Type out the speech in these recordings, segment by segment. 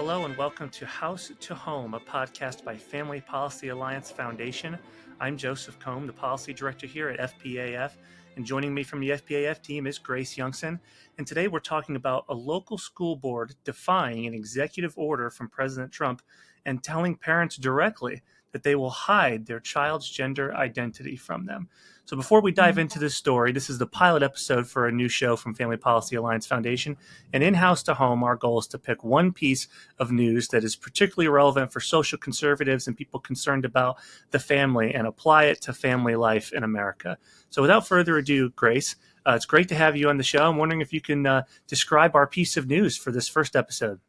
Hello and welcome to House to Home, a podcast by Family Policy Alliance Foundation. I'm Joseph Kohm, the Policy Director here at FPAF, and joining me from the FPAF team is Grace Youngson. And today we're talking about a local school board defying an executive order from President Trump and telling parents directly that they will hide their child's gender identity from them. So before we dive into this story, this is the pilot episode for a new show from Family Policy Alliance Foundation. And in House to Home, our goal is to pick one piece of news that is particularly relevant for social conservatives and people concerned about the family and apply it to family life in America. So without further ado, Grace, it's great to have you on the show. I'm wondering if you can describe our piece of news for this first episode.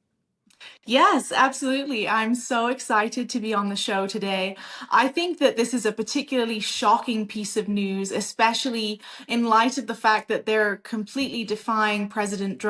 Yes, absolutely. I'm so excited to be on the show today. I think that this is a particularly shocking piece of news, especially in light of the fact that they're completely defying President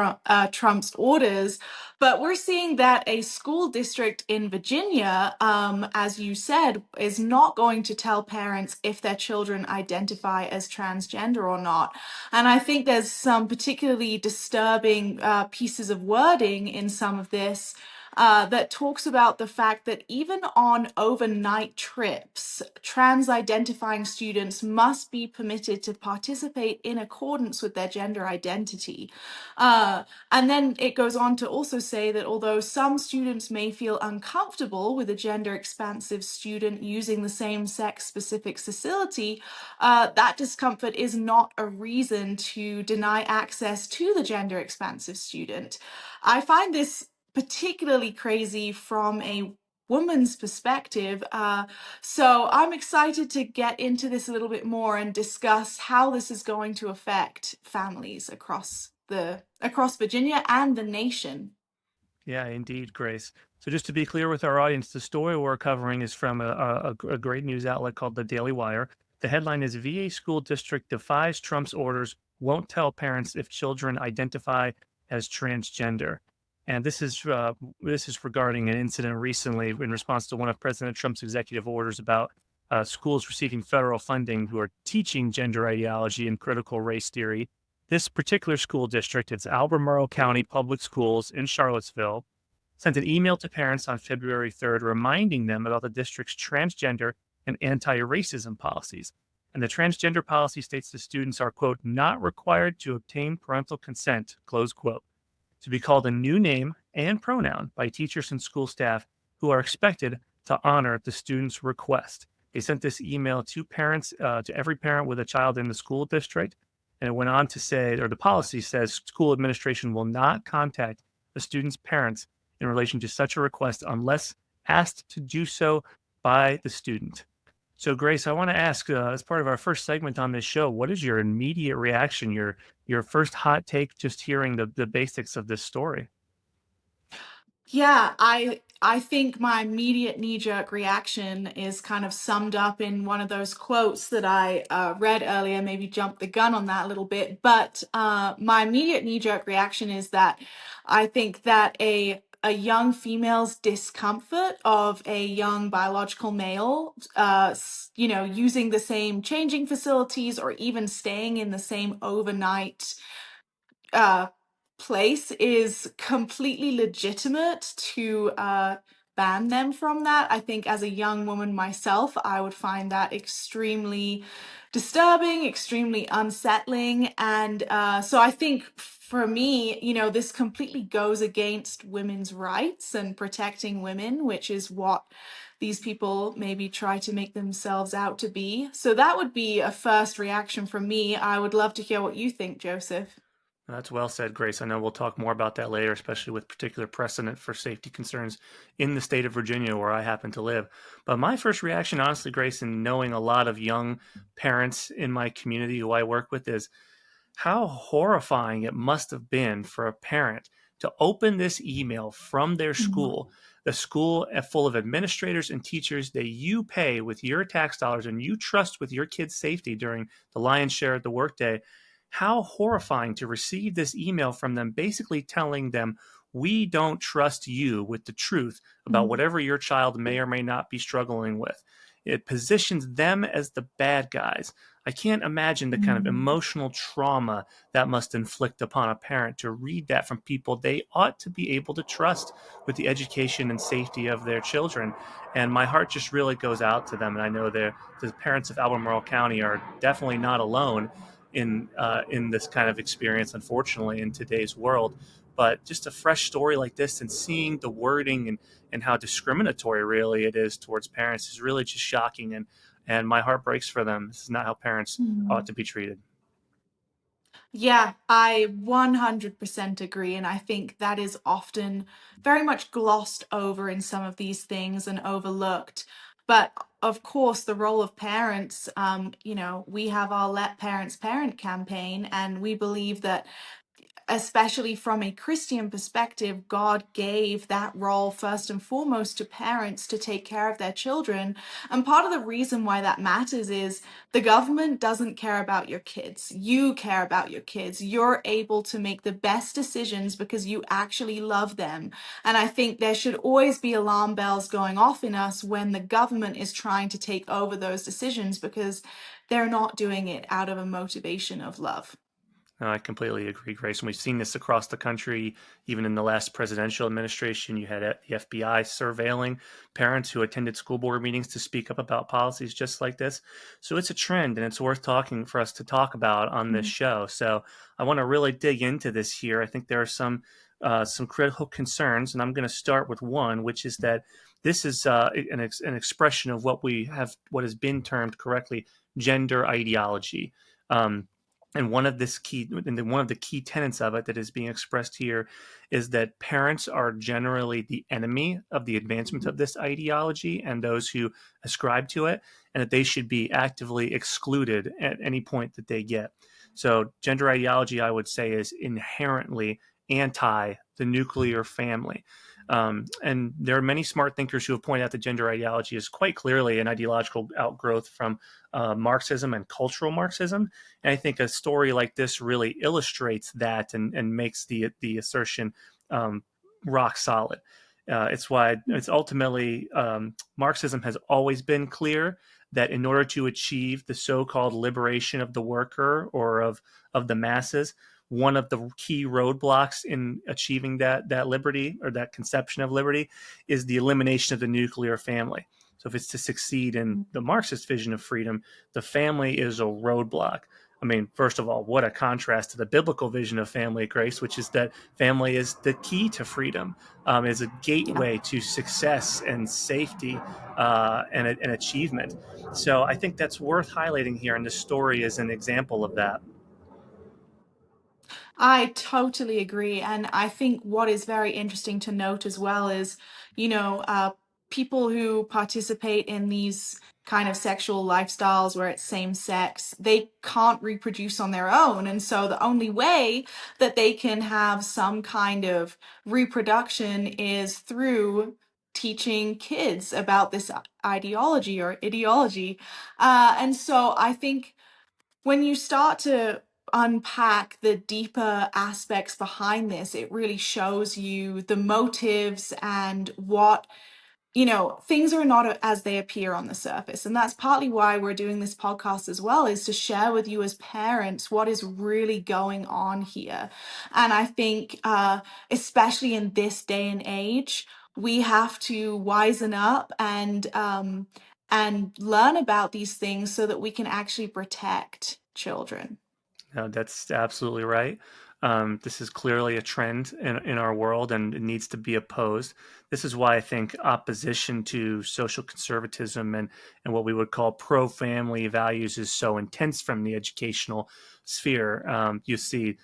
Trump's orders. But we're seeing that a school district in Virginia, as you said, is not going to tell parents if their children identify as transgender or not. And I think there's some particularly disturbing pieces of wording in some of this that talks about the fact that even on overnight trips, trans-identifying students must be permitted to participate in accordance with their gender identity. And then it goes on to also say that although some students may feel uncomfortable with a gender-expansive student using the same-sex specific facility, that discomfort is not a reason to deny access to the gender-expansive student. I find this particularly crazy from a woman's perspective. So I'm excited to get into this a little bit more and discuss how this is going to affect families across Virginia and the nation. Yeah, indeed, Grace. So just to be clear with our audience, the story we're covering is from a great news outlet called the Daily Wire. The headline is VA School District Defies Trump's Orders, Won't Tell Parents If Children Identify as Transgender. And this is regarding an incident recently in response to one of President Trump's executive orders about schools receiving federal funding who are teaching gender ideology and critical race theory. This particular school district, it's Albemarle County Public Schools in Charlottesville, sent an email to parents on February 3rd reminding them about the district's transgender and anti-racism policies. And the transgender policy states the students are, quote, not required to obtain parental consent, close quote, to be called a new name and pronoun by teachers and school staff who are expected to honor the student's request. They sent this email to parents, to every parent with a child in the school district. And it went on to say, or the policy says, school administration will not contact the student's parents in relation to such a request unless asked to do so by the student. So, Grace, I want to ask, as part of our first segment on this show, what is your immediate reaction, your first hot take, just hearing the basics of this story? Yeah, I think my immediate knee-jerk reaction is kind of summed up in one of those quotes that I read earlier, maybe jumped the gun on that a little bit. But my immediate knee-jerk reaction is that I think that a young female's discomfort of a young biological male, using the same changing facilities or even staying in the same overnight place is completely legitimate to ban them from that. I think as a young woman myself, I would find that extremely disturbing, extremely unsettling. And so I think for me, this completely goes against women's rights and protecting women, which is what these people maybe try to make themselves out to be. So that would be a first reaction from me. I would love to hear what you think, Joseph. That's well said, Grace. I know we'll talk more about that later, especially with particular precedent for safety concerns in the state of Virginia, where I happen to live. But my first reaction, honestly, Grace, and knowing a lot of young parents in my community who I work with, is how horrifying it must have been for a parent to open this email from their school, the school full of administrators and teachers that you pay with your tax dollars and you trust with your kids' safety during the lion's share of the workday. How horrifying to receive this email from them, basically telling them, we don't trust you with the truth about whatever your child may or may not be struggling with. It positions them as the bad guys. I can't imagine the kind of Mm. emotional trauma that must inflict upon a parent to read that from people they ought to be able to trust with the education and safety of their children. And my heart just really goes out to them. And I know the parents of Albemarle County are definitely not alone in this kind of experience, unfortunately, in today's world. But just a fresh story like this and seeing the wording and how discriminatory really it is towards parents is really just shocking. And my heart breaks for them. This is not how parents ought Mm. to be treated. Yeah, I 100% agree. And I think that is often very much glossed over in some of these things and overlooked. But of course, the role of parents, we have our Let Parents Parent campaign, and we believe that, especially from a Christian perspective, God gave that role first and foremost to parents to take care of their children. And part of the reason why that matters is the government doesn't care about your kids. You care about your kids. You're able to make the best decisions because you actually love them. And I think there should always be alarm bells going off in us when the government is trying to take over those decisions, because they're not doing it out of a motivation of love. I completely agree, Grace. And we've seen this across the country. Even in the last presidential administration, you had the FBI surveilling parents who attended school board meetings to speak up about policies just like this. So it's a trend, and it's worth talking for us to talk about on this Mm. show. So I want to really dig into this here. I think there are some critical concerns, and I'm going to start with one, which is that this is an expression of what has been termed correctly gender ideology. Um, and one of the key tenets of it that is being expressed here is that parents are generally the enemy of the advancement of this ideology and those who ascribe to it, and that they should be actively excluded at any point that they get. So gender ideology, I would say, is inherently anti the nuclear family. And there are many smart thinkers who have pointed out that gender ideology is quite clearly an ideological outgrowth from Marxism and cultural Marxism. And I think a story like this really illustrates that and makes the assertion um, rock solid. It's why it's ultimately Marxism has always been clear that in order to achieve the so-called liberation of the worker or of the masses, one of the key roadblocks in achieving that liberty or that conception of liberty is the elimination of the nuclear family. So if it's to succeed in the Marxist vision of freedom, the family is a roadblock. I mean, first of all, what a contrast to the biblical vision of family, Grace, which is that family is the key to freedom, is a Yeah. gateway to success and safety and achievement. So I think that's worth highlighting here, and this story is an example of that. I totally agree. And I think what is very interesting to note as well is, you know, uh, people who participate in these kind of sexual lifestyles where it's same sex, they can't reproduce on their own. And so the only way that they can have some kind of reproduction is through teaching kids about this ideology or ideology. And so I think when you start to unpack the deeper aspects behind this, it really shows you the motives and what, things are not as they appear on the surface. And that's partly why we're doing this podcast as well, is to share with you as parents what is really going on here. And I think, especially in this day and age, we have to wisen up and learn about these things so that we can actually protect children. No, that's absolutely right. This is clearly a trend in our world and it needs to be opposed. This is why I think opposition to social conservatism and what we would call pro family values is so intense from the educational sphere. You see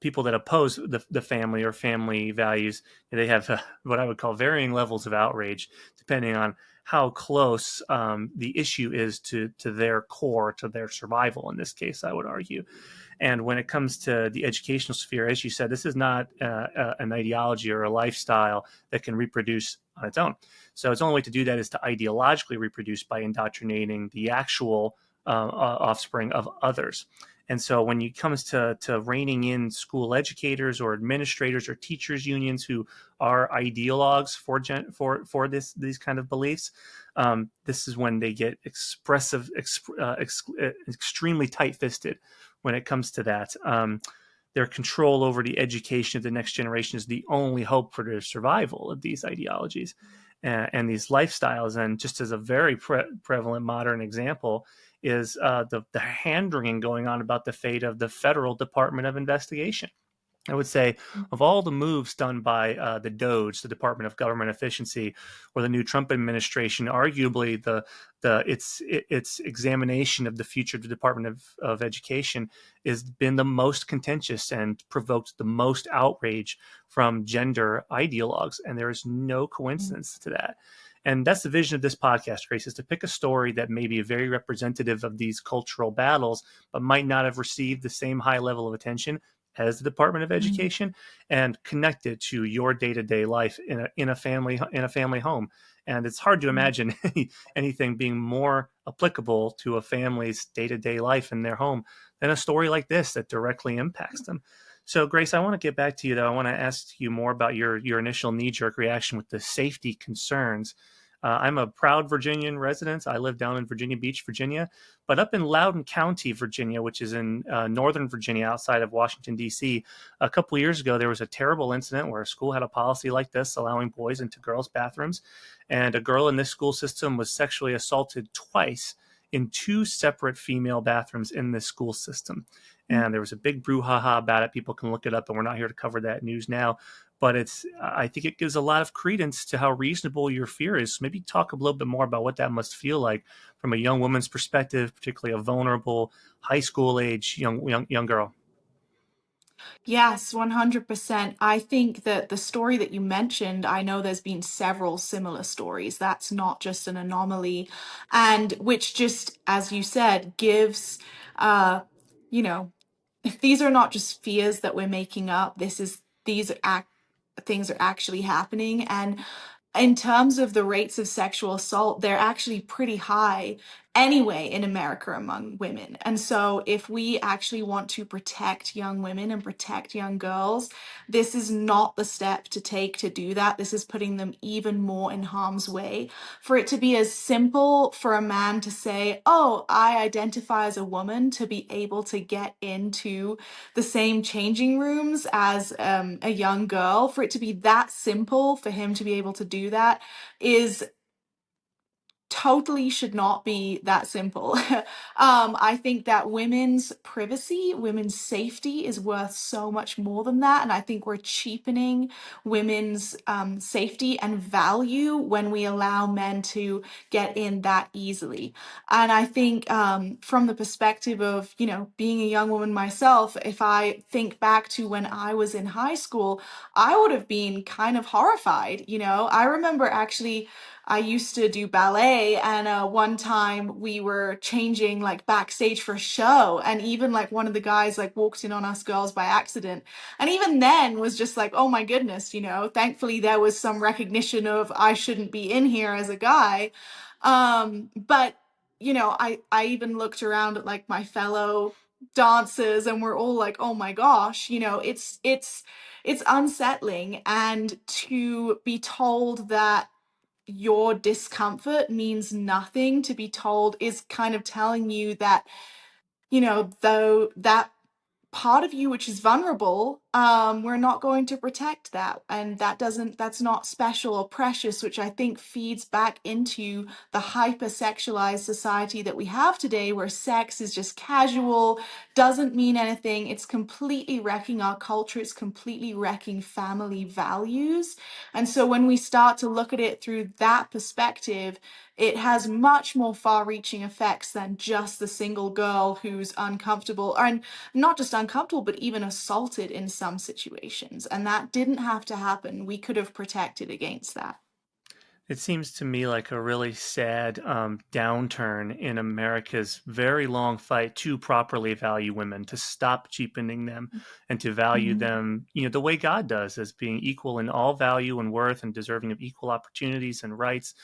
people that oppose the family or family values, they have what I would call varying levels of outrage, depending on how close the issue is to their core, to their survival in this case, I would argue. And when it comes to the educational sphere, as you said, this is not an ideology or a lifestyle that can reproduce on its own. So its only way to do that is to ideologically reproduce by indoctrinating the actual offspring of others. And so when it comes to reining in school educators or administrators or teachers unions who are ideologues for these kind of beliefs, this is when they get extremely tight-fisted when it comes to that. Their control over the education of the next generation is the only hope for the survival of these ideologies and these lifestyles. And just as a very prevalent modern example is the hand wringing going on about the fate of the Federal Department of Investigation. I would say of all the moves done by the DOGE, the Department of Government Efficiency, or the new Trump administration, arguably its examination of the future of the Department of Education has been the most contentious and provoked the most outrage from gender ideologues, and there is no coincidence to that. And that's the vision of this podcast, Grace, is to pick a story that may be very representative of these cultural battles, but might not have received the same high level of attention as the Department of Education, and connect it to your day-to-day life in a family home. And it's hard to imagine anything being more applicable to a family's day-to-day life in their home than a story like this that directly impacts them. So, Grace, I want to get back to you, though. I want to ask you more about your initial knee-jerk reaction with the safety concerns. I'm a proud Virginian resident. I live down in Virginia Beach, Virginia, but up in Loudoun County, Virginia, which is in northern Virginia outside of Washington, D.C., a couple of years ago, there was a terrible incident where a school had a policy like this, allowing boys into girls' bathrooms. And a girl in this school system was sexually assaulted twice in two separate female bathrooms in this school system. And there was a big brouhaha about it. People can look it up, and we're not here to cover that news now. But I think it gives a lot of credence to how reasonable your fear is. Maybe talk a little bit more about what that must feel like from a young woman's perspective, particularly a vulnerable high school age young girl. Yes, 100%. I think that the story that you mentioned, I know there's been several similar stories. That's not just an anomaly. And which just, as you said, gives, uh, you know, these are not just fears that we're making up. These are things are actually happening. And in terms of the rates of sexual assault, they're actually pretty high anyway in America among women. And so, if we actually want to protect young women and protect young girls, this is not the step to take to do that. This is putting them even more in harm's way. For it to be as simple for a man to say, oh, I identify as a woman, to be able to get into the same changing rooms as a young girl, for it to be that simple for him to be able to do that is totally should not be that simple. I think that women's privacy, women's safety is worth so much more than that. And I think we're cheapening women's safety and value when we allow men to get in that easily. And I think from the perspective of, being a young woman myself, if I think back to when I was in high school, I would have been kind of horrified. I remember actually I used to do ballet, and one time we were changing like backstage for a show, and even like one of the guys like walked in on us girls by accident, and even then was just like, oh my goodness, thankfully there was some recognition of I shouldn't be in here as a guy. But I even looked around at like my fellow dancers, and we're all like, oh my gosh, it's unsettling, and to be told that your discomfort means nothing, to be told is kind of telling you that, though that part of you which is vulnerable, we're not going to protect that, and that's not special or precious, which I think feeds back into the hypersexualized society that we have today, where sex is just casual, doesn't mean anything. It's completely wrecking our culture, it's completely wrecking family values. And so when we start to look at it through that perspective, it has much more far-reaching effects than just the single girl who's uncomfortable, and not just uncomfortable, but even assaulted in some situations. And that didn't have to happen. We could have protected against that. It seems to me like a really sad downturn in America's very long fight to properly value women, to stop cheapening them, and to value Mhm. them, the way God does, as being equal in all value and worth and deserving of equal opportunities and rights,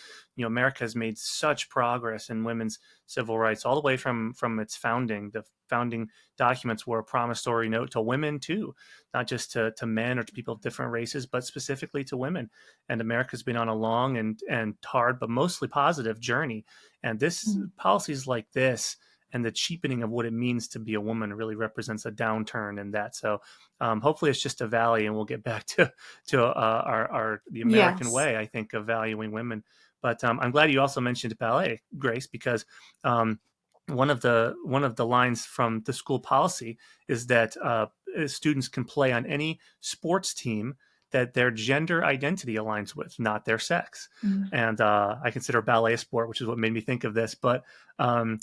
America has made such progress in women's civil rights all the way from its founding. The founding documents were a promissory note to women too, not just to men or to people of different races, but specifically to women. And America's been on a long and hard, but mostly positive journey. And this Mm. policies like this and the cheapening of what it means to be a woman really represents a downturn in that. So hopefully it's just a valley, and we'll get back to our the American Yes. way, I think, of valuing women. But I'm glad you also mentioned ballet, Grace, because um, one of the lines from the school policy is that students can play on any sports team that their gender identity aligns with, not their sex. Mm. And I consider ballet a sport, which is what made me think of this. But um,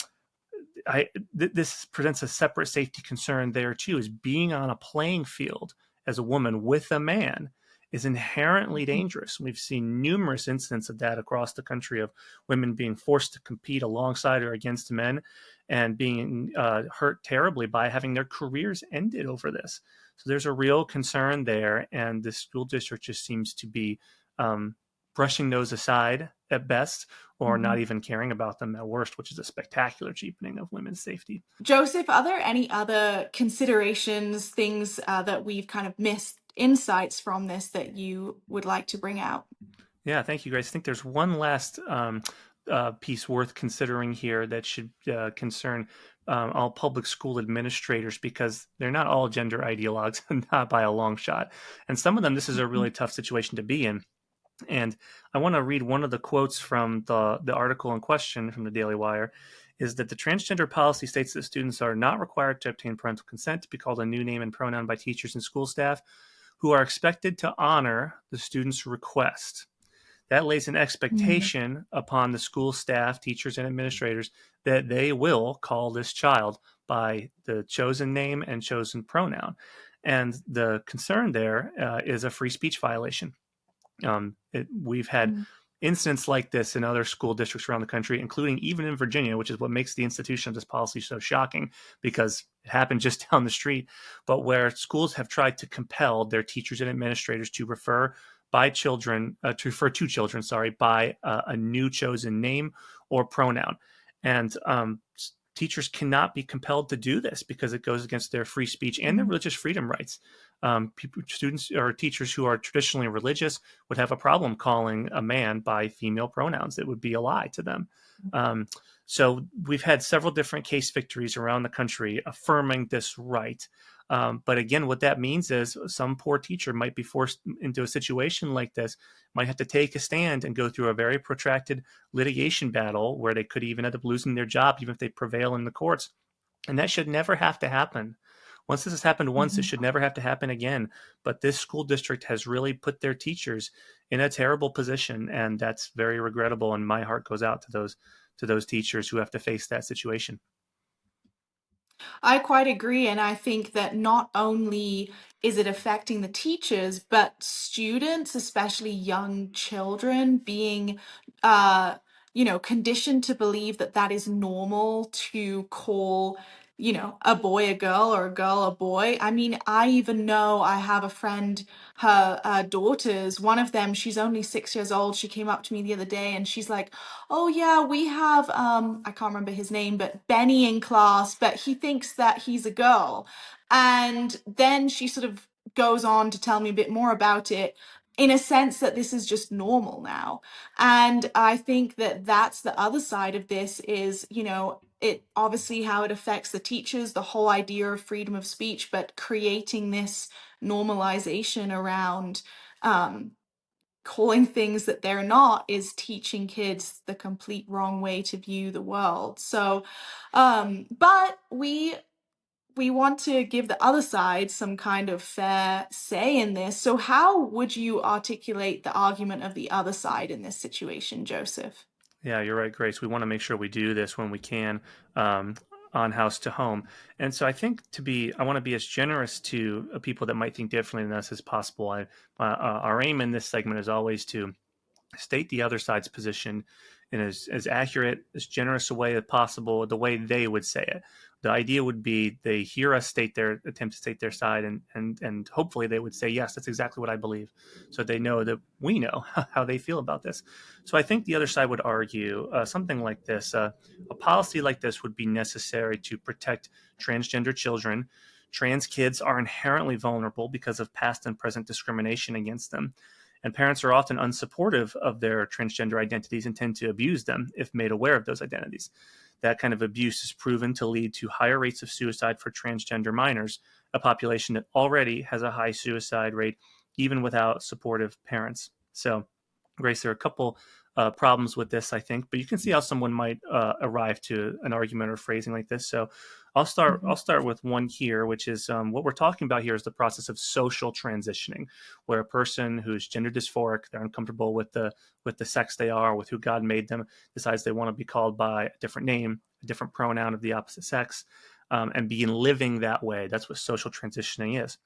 this presents a separate safety concern there too. Is being on a playing field as a woman with a man is inherently dangerous. We've seen numerous incidents of that across the country, of women being forced to compete alongside or against men, and being hurt terribly by having their careers ended over this. So there's a real concern there, and the school district just seems to be um, brushing those aside at best, or not Mhm. even caring about them at worst, which is a spectacular cheapening of women's safety. Joseph, are there any other considerations, things that we've kind of missed, insights from this that you would like to bring out? Yeah, thank you, Grace. I think there's one last piece worth considering here that should concern all public school administrators, because they're not all gender ideologues, not by a long shot. And some of them, this is a really Mhm. tough situation to be in. And I want to read one of the quotes from the article in question from the Daily Wire. Is that the transgender policy states that students are not required to obtain parental consent to be called a new name and pronoun by teachers and school staff, who are expected to honor the student's request. That lays an Mm. expectation upon the school staff, teachers, and administrators that they will call this child by the chosen name and chosen pronoun. And the concern there is a free speech violation. We've had Mm. incidents like this in other school districts around the country, including even in Virginia, which is what makes the institution of this policy so shocking, because it happened just down the street. But where schools have tried to compel their teachers and administrators to refer to children, sorry, by a new chosen name or pronoun, and teachers cannot be compelled to do this because it goes against their free speech and their Mm. religious freedom rights. Students or teachers who are traditionally religious would have a problem calling a man by female pronouns. It would be a lie to them. Um, so we've had several different case victories around the country affirming this right. But again, what that means is some poor teacher might be forced into a situation like this, might have to take a stand and go through a very protracted litigation battle where they could even end up losing their job, even if they prevail in the courts. And that should never have to happen. Once this has happened once, it Mhm. should never have to happen again. But this school district has really put their teachers in a terrible position, and that's very regrettable. And my heart goes out to those teachers who have to face that situation. I quite agree. And I think that not only is it affecting the teachers, but students, especially young children, being, uh, conditioned to believe that that is normal to call, a boy a girl or a girl a boy. I mean, I even know I have a friend, her daughters, one of them, she's only 6 years old. She came up to me the other day and she's like, oh yeah, we have I can't remember his name, but Benny in class, but he thinks that he's a girl. And then she sort of goes on to tell me a bit more about it, in a sense that this is just normal now. And I think that that's the other side of this is, it obviously how it affects the teachers, the whole idea of freedom of speech, but creating this normalization around um calling things that they're not is teaching kids the complete wrong way to view the world. So, but we want to give the other side some kind of fair say in this. So, how would you articulate the argument of the other side in this situation, Joseph? Yeah, you're right, Grace. We want to make sure we do this when we can, um, on house to home. And so I think I want to be as generous to people that might think differently than us as possible. Our aim in this segment is always to state the other side's position in as accurate, as generous a way as possible, the way they would say it. The idea would be they hear us attempt to state their side, and hopefully they would say, yes, that's exactly what I believe. So they know that we know how they feel about this. So I think the other side would argue something like this. A policy like this would be necessary to protect transgender children. Trans kids are inherently vulnerable because of past and present discrimination against them, and parents are often unsupportive of their transgender identities and tend to abuse them if made aware of those identities. That kind of abuse is proven to lead to higher rates of suicide for transgender minors, a population that already has a high suicide rate, even without supportive parents. So, Grace, there are a couple problems with this, I think, but you can see how someone might arrive to an argument or phrasing like this. So, I'll start. Mhm. I'll start with one here, which is what we're talking about here is the process of social transitioning, where a person who's gender dysphoric, they're uncomfortable with the sex they are, with who God made them, decides they want to be called by a different name, a different pronoun of the opposite sex, and begin living that way. That's what social transitioning is.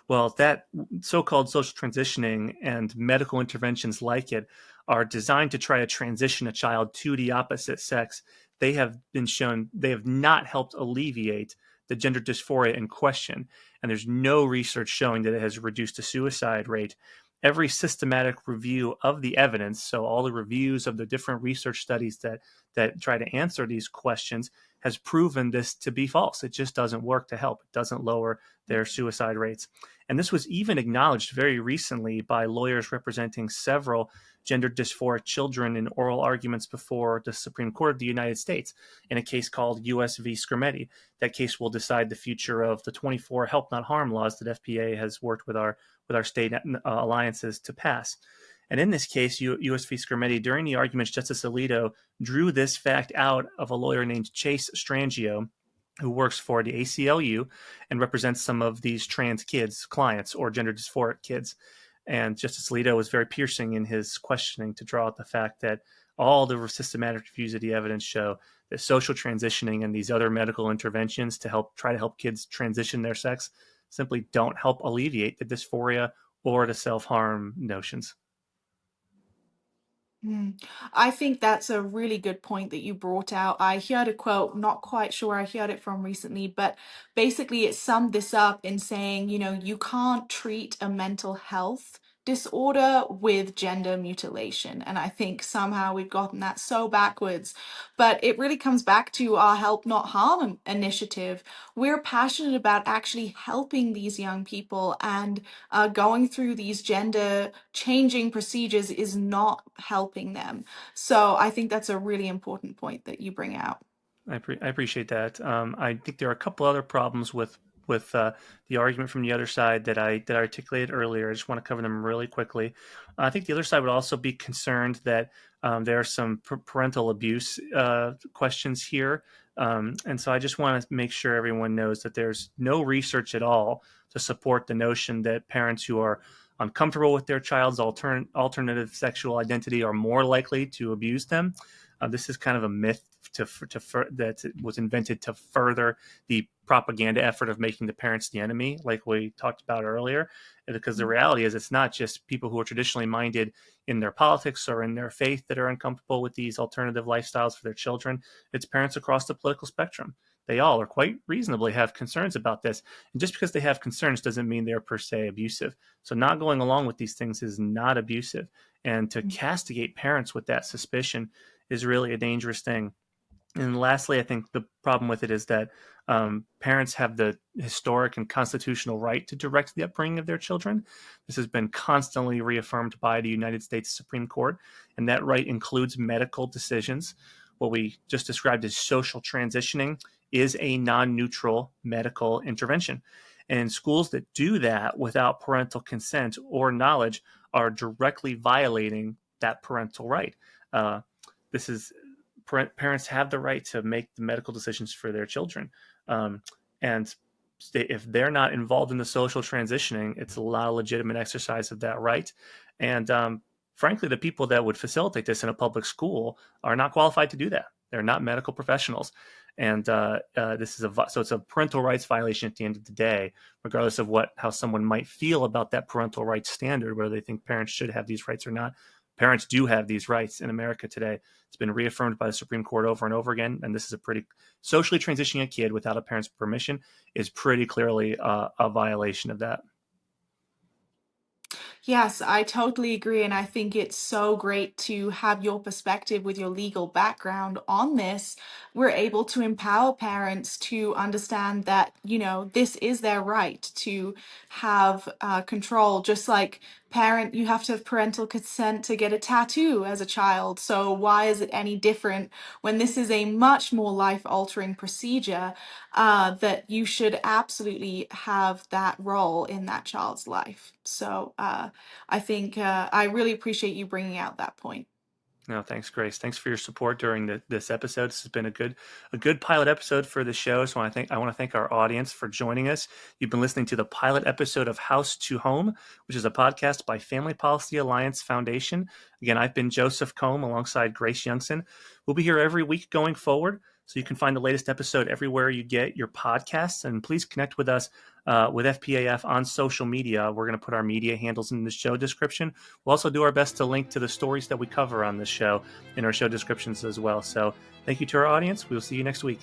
Well, that so-called social transitioning and medical interventions like it are designed to try to transition a child to the opposite sex. They have been shown they have not helped alleviate the gender dysphoria in question, and there's no research showing that it has reduced the suicide rate. Every systematic review of the evidence, so all the reviews of the different research studies that try to answer these questions, has proven this to be false. It just doesn't work to help. It doesn't lower their suicide rates. And this was even acknowledged very recently by lawyers representing several gender dysphoric children in oral arguments before the Supreme Court of the United States in a case called US v. Scrimeti. That case will decide the future of the 24 help not harm laws that FPA has worked with our state alliances to pass. And in this case, US v. Scrimeti, during the arguments, Justice Alito drew this fact out of a lawyer named Chase Strangio, who works for the ACLU and represents some of these trans kids, clients, or gender dysphoric kids. And Justice Alito was very piercing in his questioning to draw out the fact that all the systematic reviews of the evidence show that social transitioning and these other medical interventions to help kids transition their sex simply don't help alleviate the dysphoria or the self-harm notions. Mm. I think that's a really good point that you brought out. I heard a quote, not quite sure where I heard it from recently, but basically it summed this up in saying, you can't treat a mental health disorder with gender mutilation. And I think somehow we've gotten that so backwards. But it really comes back to our Help Not Harm initiative. We're passionate about actually helping these young people, and going through these gender changing procedures is not helping them. So I think that's a really important point that you bring out. I appreciate that. I think there are a couple other problems with the argument from the other side that I articulated earlier. I just want to cover them really quickly. I think the other side would also be concerned that there are some parental abuse questions here, and so I just want to make sure everyone knows that there's no research at all to support the notion that parents who are uncomfortable with their child's alternative sexual identity are more likely to abuse them. This is kind of a myth that was invented to further the propaganda effort of making the parents the enemy, like we talked about earlier. Because the reality is, it's not just people who are traditionally minded in their politics or in their faith that are uncomfortable with these alternative lifestyles for their children. It's parents across the political spectrum. They all, or quite reasonably, have concerns about this. And just because they have concerns doesn't mean they're per se abusive. So not going along with these things is not abusive. And to castigate parents with that suspicion is really a dangerous thing. And lastly, I think the problem with it is that parents have the historic and constitutional right to direct the upbringing of their children. This has been constantly reaffirmed by the United States Supreme Court, and that right includes medical decisions. What we just described as social transitioning is a non neutral medical intervention. And schools that do that without parental consent or knowledge are directly violating that parental right. Uh, this is Parents have the right to make the medical decisions for their children. Um, and if they're not involved in the social transitioning, it's a lot of legitimate exercise of that right. And frankly, the people that would facilitate this in a public school are not qualified to do that. They're not medical professionals. And so it's a parental rights violation at the end of the day, regardless of how someone might feel about that parental rights standard, whether they think parents should have these rights or not. parents do have these rights in America today. It's been reaffirmed by the Supreme Court over and over again. And this is a pretty socially transitioning a kid without a parent's permission is pretty clearly a violation of that. Yes, I totally agree. And I think it's so great to have your perspective with your legal background on this. We're able to empower parents to understand that, this is their right to have control. Just like you have to have parental consent to get a tattoo as a child. So why is it any different when this is a much more life-altering procedure that you should absolutely have that role in that child's life? So, I think I really appreciate you bringing out that point. No, thanks, Grace. Thanks for your support during this episode. This has been a good pilot episode for the show. So I want to thank our audience for joining us. You've been listening to the pilot episode of House to Home, which is a podcast by Family Policy Alliance Foundation. Again, I've been Joseph Kohm alongside Grace Youngson. We'll be here every week going forward. So you can find the latest episode everywhere you get your podcasts. And please connect with us with FPAF on social media. We're going to put our media handles in the show description. We'll also do our best to link to the stories that we cover on this show in our show descriptions as well. So thank you to our audience. We'll see you next week.